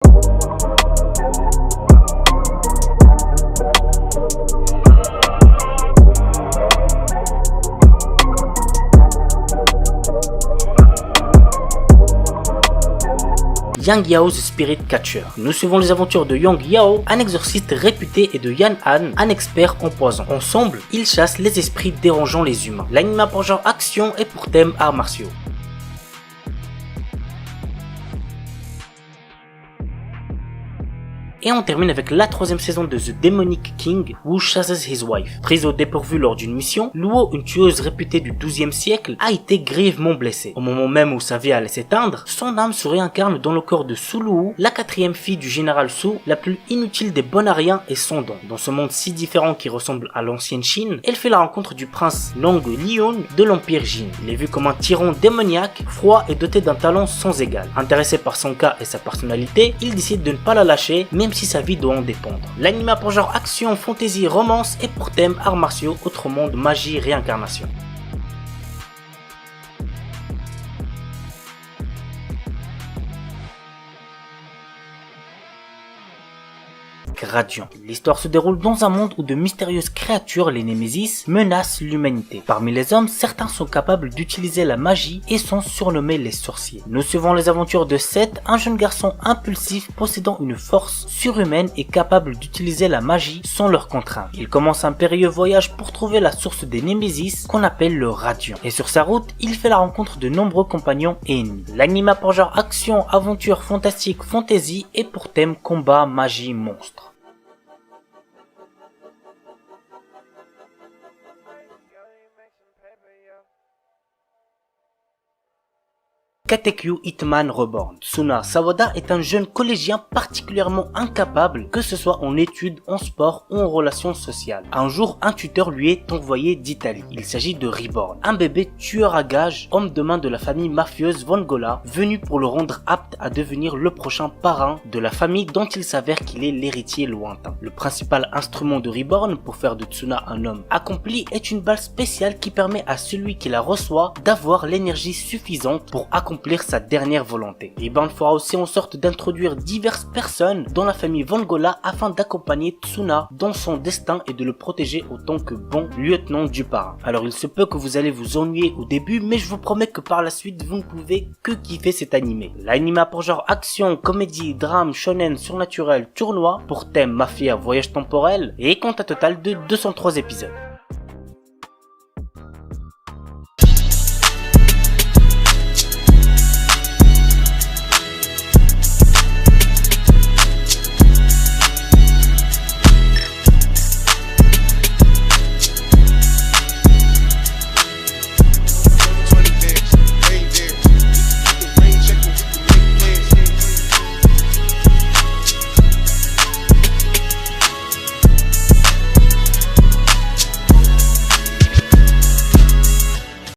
Yang Yao the Spirit Catcher. Nous suivons les aventures de Yang Yao, un exorciste réputé, et de Yan Han, un expert en poison. Ensemble, ils chassent les esprits dérangeant les humains. L'anime a pour genre action et pour thème arts martiaux. Et on termine avec la troisième saison de The Demonic King, who chases his wife. Prise au dépourvu lors d'une mission, Luo, une tueuse réputée du XIIe siècle, a été grièvement blessée. Au moment même où sa vie allait s'éteindre, son âme se réincarne dans le corps de Su Luo, la quatrième fille du général Su, la plus inutile des Bonariens et sans don. Dans ce monde si différent qui ressemble à l'ancienne Chine, elle fait la rencontre du prince Long Liun de l'Empire Jin. Il est vu comme un tyran démoniaque, froid et doté d'un talent sans égal. Intéressé par son cas et sa personnalité, il décide de ne pas la lâcher, même si sa vie doit en dépendre. L'anime a pour genre action, fantasy, romance et pour thème arts martiaux, autre monde, magie, réincarnation. Gradion. L'histoire se déroule dans un monde où de mystérieuses créatures, les Némésis, menacent l'humanité. Parmi les hommes, certains sont capables d'utiliser la magie et sont surnommés les sorciers. Nous suivons les aventures de Seth, un jeune garçon impulsif possédant une force surhumaine et capable d'utiliser la magie sans leur contrainte. Il commence un périlleux voyage pour trouver la source des Némésis qu'on appelle le Radion. Et sur sa route, il fait la rencontre de nombreux compagnons et ennemis. L'anime a pour genre action, aventure, fantastique, fantasy et pour thème combat, magie, monstre. Katekyu Hitman Reborn. Tsuna Sawada est un jeune collégien particulièrement incapable, que ce soit en études, en sport ou en relations sociales. Un jour, un tuteur lui est envoyé d'Italie. Il s'agit de Reborn, un bébé tueur à gages, homme de main de la famille mafieuse Vongola, venu pour le rendre apte à devenir le prochain parrain de la famille dont il s'avère qu'il est l'héritier lointain. Le principal instrument de Reborn pour faire de Tsuna un homme accompli est une balle spéciale qui permet à celui qui la reçoit d'avoir l'énergie suffisante pour accomplir sa dernière volonté. Reborn fera aussi en sorte d'introduire diverses personnes dans la famille Vongola afin d'accompagner Tsuna dans son destin et de le protéger autant que bon lieutenant du parrain. Alors il se peut que vous allez vous ennuyer au début, mais je vous promets que par la suite vous ne pouvez que kiffer cet animé. L'anime a pour genre action, comédie, drame, shonen, surnaturel, tournoi, pour thème mafia, voyage temporel et compte un total de 203 épisodes.